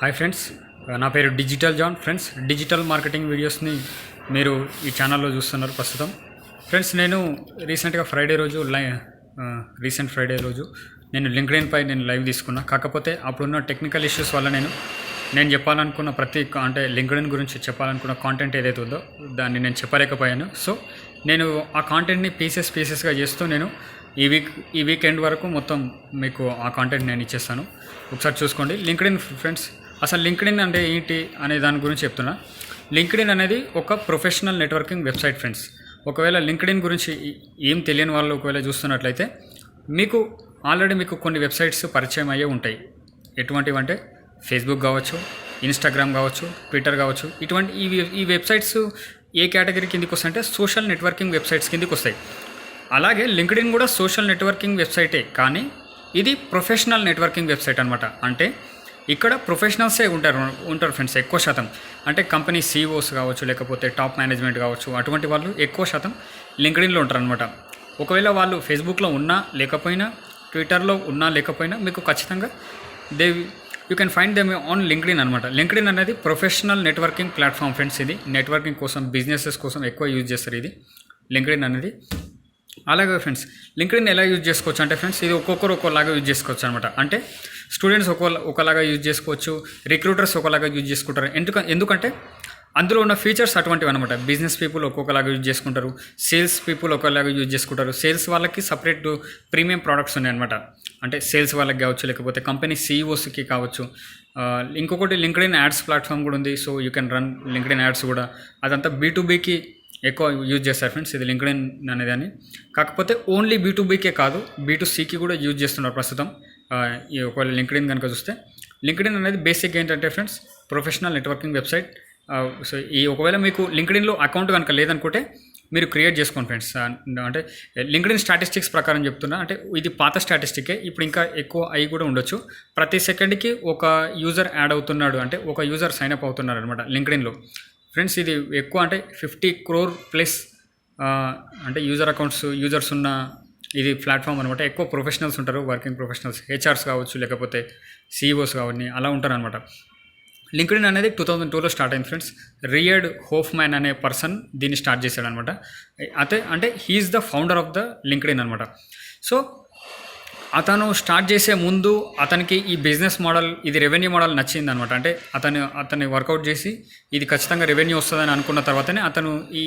Hi friends, నా పేరు digital John. Friends, digital marketing వీడియోస్ని మీరు ఈ ఛానల్లో చూస్తున్నారు ప్రస్తుతం. ఫ్రెండ్స్, నేను రీసెంట్ ఫ్రైడే రోజు నేను లింక్డ్ఇన్ పై లైవ్ తీసుకున్నా. కాకపోతే అప్పుడున్న టెక్నికల్ ఇష్యూస్ వల్ల నేను చెప్పాలనుకున్న అంటే లింక్డ్ఇన్ గురించి చెప్పాలనుకున్న కాంటెంట్ ఏదైతే ఉందో దాన్ని నేను చెప్పలేకపోయాను. సో నేను ఆ కాంటెంట్ని పీసెస్గా చేస్తూ నేను ఈ వీకెండ్ వరకు మొత్తం మీకు ఆ కాంటెంట్ నేను ఇచ్చేస్తాను. ఒకసారి చూసుకోండి. లింక్డ్ఇన్ ఫ్రెండ్స్, అసలు లింక్డ్ఇన్ అంటే ఏంటి అనే దాని గురించి చెప్తున్నా. లింక్డ్ఇన్ అనేది ఒక ప్రొఫెషనల్ నెట్వర్కింగ్ వెబ్సైట్ ఫ్రెండ్స్. ఒకవేళ లింక్డ్ఇన్ గురించి ఏం తెలియని వాళ్ళు ఒకవేళ చూస్తున్నట్లయితే ఆల్రెడీ మీకు కొన్ని వెబ్సైట్స్ పరిచయం అయ్యే ఉంటాయి. ఎటువంటివంటే ఫేస్బుక్ కావచ్చు, ఇన్స్టాగ్రామ్ కావచ్చు, ట్విట్టర్ కావచ్చు. ఇటువంటి ఈ వెబ్సైట్స్ ఏ కేటగిరీ కిందకి వస్తాయంటే సోషల్ నెట్వర్కింగ్ వెబ్సైట్స్ కిందకి వస్తాయి. అలాగే లింక్డ్ఇన్ కూడా సోషల్ నెట్వర్కింగ్ వెబ్సైటే, కానీ ఇది ప్రొఫెషనల్ నెట్వర్కింగ్ వెబ్సైట్ అనమాట. అంటే ఇక్కడ ప్రొఫెషనల్సే ఉంటారు ఫ్రెండ్స్ ఎక్కువ శాతం. అంటే కంపెనీ సీఈఓస్ కావచ్చు, లేకపోతే టాప్ మేనేజ్మెంట్ కావచ్చు, అటువంటి వాళ్ళు ఎక్కువ శాతం లింక్డ్ఇన్లో ఉంటారు అనమాట. ఒకవేళ వాళ్ళు ఫేస్బుక్లో ఉన్నా లేకపోయినా, ట్విట్టర్లో ఉన్నా లేకపోయినా, మీకు ఖచ్చితంగా you can find them on LinkedIn అనమాట. లింక్డ్ఇన్ అనేది ప్రొఫెషనల్ నెట్వర్కింగ్ ప్లాట్ఫామ్ ఫ్రెండ్స్. ఇది నెట్వర్కింగ్ కోసం, బిజినెసెస్ కోసం ఎక్కువ యూజ్ చేస్తారు ఇది లింక్డ్ఇన్ అనేది. అలాగే ఫ్రెండ్స్, లింక్డ్ఇన్ ఎలా యూజ్ చేసుకోవచ్చు అంటే ఫ్రెండ్స్, ఇది ఒక్కొక్కరు ఒక్కోలాగా యూజ్ చేసుకోవచ్చు అనమాట. అంటే స్టూడెంట్స్ ఒకలాగా యూజ్ చేసుకోవచ్చు, రిక్రూటర్స్ ఒకలాగా యూజ్ చేసుకుంటారు. ఎందుకంటే అందులో ఉన్న ఫీచర్స్ అటువంటివి అనమాట. బిజినెస్ పీపుల్ ఒక్కొక్కలాగా యూజ్ చేసుకుంటారు, సేల్స్ పీపుల్ ఒకలాగా యూజ్ చేసుకుంటారు. సేల్స్ వాళ్ళకి సపరేట్ ప్రీమియం ప్రోడక్ట్స్ ఉన్నాయన్నమాట. అంటే సేల్స్ వాళ్ళకి కావచ్చు, లేకపోతే కంపెనీ సీఈఓస్కి కావచ్చు. ఇంకొకటి లింక్డ్ఇన్ యాడ్స్ ప్లాట్ఫామ్ కూడా ఉంది. So you can run LinkedIn ads కూడా. అదంతా B2Bకి ఎక్కువ యూజ్ చేస్తారు ఫ్రెండ్స్ ఇది లింక్డ్ఇన్ అనేదాన్ని. కాకపోతే ఓన్లీ B2Bకే కాదు, B2Cకి కూడా యూజ్ చేస్తున్నారు ప్రస్తుతం. ఒకవేళ లింక్డ్ఇన్ కనుక చూస్తే, లింక్డ్ఇన్ అనేది బేసిక్ ఏంటంటే friends professional networking website. So ఒకవేళ మీకు లింక్డ్ఇన్లో అకౌంట్ కనుక లేదనుకుంటే మీరు క్రియేట్ చేసుకోండి ఫ్రెండ్స్. అంటే లింక్డ్ఇన్ స్టాటిస్టిక్స్ ప్రకారం చెప్తున్నా, అంటే ఇది పాత స్టాటిస్టికే, ఇప్పుడు ఇంకా ఎక్కువ అవి కూడా ఉండొచ్చు. ప్రతి సెకండ్కి ఒక యూజర్ యాడ్ అవుతున్నాడు, అంటే ఒక యూజర్ సైన్అప్ అవుతున్నారు అనమాట లింక్డ్ఇన్లో ఫ్రెండ్స్. ఇది ఎక్కువ అంటే 50 crore ప్లస్ అంటే యూజర్స్ ఉన్న ఇది ప్లాట్ఫామ్ అనమాట. ఎక్కువ ప్రొఫెషనల్స్ ఉంటారు, వర్కింగ్ ప్రొఫెషనల్స్, హెచ్ఆర్స్ కావచ్చు, లేకపోతే సీఈఓస్ కావచ్చు, అలా ఉంటారు అనమాట. లింక్డ్ఇన్ అనేది 2002లో స్టార్ట్ అయింది ఫ్రెండ్స్. రియర్డ్ హోఫ్మ్యాన్ అనే పర్సన్ దీన్ని స్టార్ట్ చేశాడు అనమాట. అంటే he is the founder of the LinkedIn అనమాట. సో అతను స్టార్ట్ చేసే ముందు అతనికి ఈ బిజినెస్ మోడల్, ఇది రెవెన్యూ మోడల్ నచ్చింది అనమాట. అంటే అతన్ని వర్కౌట్ చేసి ఇది ఖచ్చితంగా రెవెన్యూ వస్తుందని అనుకున్న తర్వాతనే అతను ఈ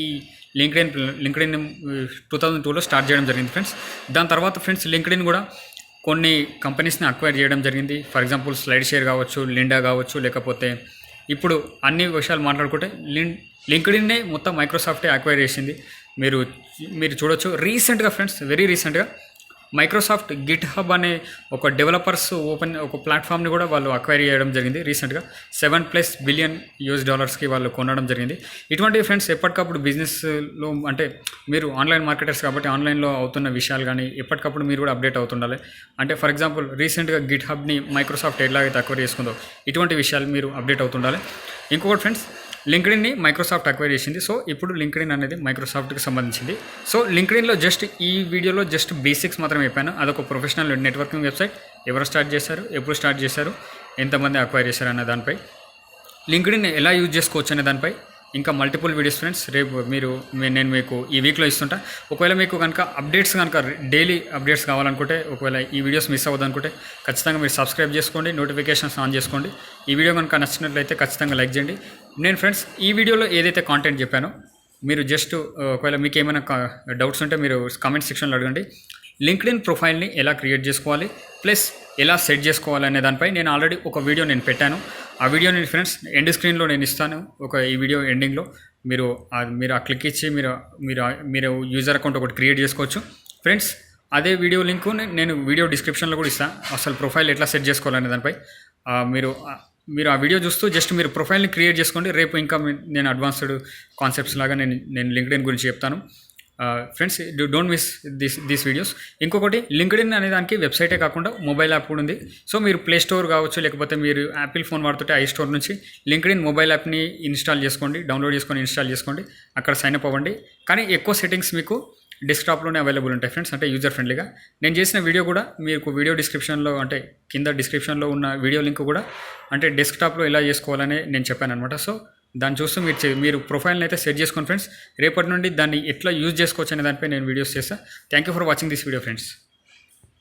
లింక్డ్ఇన్ 2002లో స్టార్ట్ చేయడం జరిగింది ఫ్రెండ్స్. దాని తర్వాత ఫ్రెండ్స్ లింక్డ్ఇన్ కూడా కొన్ని కంపెనీస్ని అక్వైర్ చేయడం జరిగింది. ఫర్ ఎగ్జాంపుల్ స్లైడ్ షేర్ కావచ్చు, లిండా కావచ్చు, లేకపోతే ఇప్పుడు అన్ని విషయాలు మాట్లాడుకుంటే లింక్డ్ఇన్నే మొత్తం మైక్రోసాఫ్టే అక్వైర్ చేసింది. మీరు చూడొచ్చు రీసెంట్గా ఫ్రెండ్స్, వెరీ రీసెంట్గా మైక్రోసాఫ్ట్ గిట్ హబ్ అనే ఒక డెవలపర్స్ ఒక ప్లాట్ఫామ్ని కూడా వాళ్ళు అక్వైర్ చేయడం జరిగింది రీసెంట్గా. $7+ బిలియన్ వాళ్ళు కొనడం జరిగింది. ఇటువంటి ఫ్రెండ్స్ ఎప్పటికప్పుడు బిజినెస్లో, అంటే మీరు ఆన్లైన్ మార్కెటర్స్ కాబట్టి ఆన్లైన్లో అవుతున్న విషయాలు కానీ ఎప్పటికప్పుడు మీరు కూడా అప్డేట్ అవుతుండాలి. అంటే ఫర్ ఎగ్జాంపుల్ రీసెంట్గా గిట్ హబ్ని మైక్రోసాఫ్ట్ ఎలాగైతే అక్వైర్ చేసుకుందో ఇటువంటి విషయాలు మీరు అప్డేట్ అవుతుండాలి. ఇంకొకటి ఫ్రెండ్స్, లింక్డ్ఇన్ని మైక్రోసాఫ్ట్ అక్వైర్ చేసింది. సో ఇప్పుడు లింక్డ్ఇన్ అనేది మైక్రోసాఫ్ట్కి సంబంధించింది. సో లింక్డ్ఇన్లో ఈ వీడియోలో జస్ట్ బేసిక్స్ మాత్రమే చెప్పాను. అదొక ప్రొఫెషనల్ నెట్వర్కింగ్ వెబ్సైట్. ఎవరు స్టార్ట్ చేశారు, ఎప్పుడు స్టార్ట్ చేశారు, ఎంతమంది అక్వైర్ చేశారు అనే దానిపై, లింక్డ్ఇన్ ఎలా యూజ్ చేసుకోవచ్చు అనే దానిపై ఇంకా మల్టిపుల్ వీడియోస్ ఫ్రెండ్స్ రేపు నేను మీకు ఈ వీక్లో ఇస్తుంటా. ఒకవేళ మీకు కనుక అప్డేట్స్ డైలీ అప్డేట్స్ కావాలనుకుంటే, ఒకవేళ ఈ వీడియోస్ మిస్ అవ్వదనుకుంటే ఖచ్చితంగా మీరు సబ్స్క్రైబ్ చేసుకోండి, నోటిఫికేషన్స్ ఆన్ చేసుకోండి. ఈ వీడియో కనుక నచ్చినట్లయితే ఖచ్చితంగా లైక్ చేయండి. నేను ఫ్రెండ్స్ ఈ వీడియోలో ఏదైతే కాంటెంట్ చెప్పానో మీరు జస్ట్ ఒకవేళ మీకు ఏమైనా డౌట్స్ ఉంటే మీరు కామెంట్ సెక్షన్లో అడగండి. లింక్డ్ఇన్ ప్రొఫైల్ని ఎలా క్రియేట్ చేసుకోవాలి, ప్లస్ ఎలా సెట్ చేసుకోవాలి అనే దానిపై నేను ఆల్రెడీ ఒక వీడియో పెట్టాను. ఆ వీడియోని ఫ్రెండ్స్ ఎండ్ స్క్రీన్లో నేను ఇస్తాను. ఈ వీడియో ఎండింగ్లో మీరు ఆ క్లిక్ ఇచ్చి మీరు యూజర్ అకౌంట్ ఒకటి క్రియేట్ చేసుకోవచ్చు ఫ్రెండ్స్. అదే వీడియో లింక్ నేను వీడియో డిస్క్రిప్షన్లో కూడా ఇస్తాను. అసలు ప్రొఫైల్ ఎట్లా సెట్ చేసుకోవాలనే దానిపై మీరు ఆ వీడియో చూస్తూ జస్ట్ మీరు ప్రొఫైల్ని క్రియేట్ చేసుకోండి. రేపు ఇంకా నేను అడ్వాన్స్డ్ కాన్సెప్ట్స్ లాగా నేను లింక్డ్ఇన్ గురించి చెప్తాను friends. Don't miss these videos. ఇంకొకటి, లింక్డ్ఇన్ అనే దానికి వెబ్సైటే కాకుండా మొబైల్ యాప్ కూడా ఉంది. సో మీరు ప్లే స్టోర్ కావచ్చు, లేకపోతే మీరు యాపిల్ ఫోన్ వాడుతుంటే ఐస్టోర్ నుంచి లింక్డ్ఇన్ మొబైల్ యాప్ని డౌన్లోడ్ చేసుకొని ఇన్స్టాల్ చేసుకోండి. అక్కడ సైన్అప్ అవ్వండి. కానీ ఎక్కువ సెట్టింగ్స్ మీకు డెస్క్టాప్లోనే అవైలబుల్ ఉంటాయి ఫ్రెండ్స్, అంటే యూజర్ ఫ్రెండ్లీగా. నేను చేసిన వీడియో కూడా మీకు వీడియో డిస్క్రిప్షన్లో, అంటే కింద డిస్క్రిప్షన్లో ఉన్న వీడియో లింక్ కూడా అంటే డెస్క్టాప్లో ఎలా చేసుకోవాలని నేను చెప్పాను అనమాట. సో దాన్ని చూస్తూ మీరు ప్రొఫైల్ని అయితే సెట్ చేసుకోండి ఫ్రెండ్స్. రేపటి నుండి దాన్ని ఎట్లా యూజ్ చేసుకోవచ్చు అనే దానిపై నేను వీడియోస్ చేస్తాను. Thank you for watching this video friends.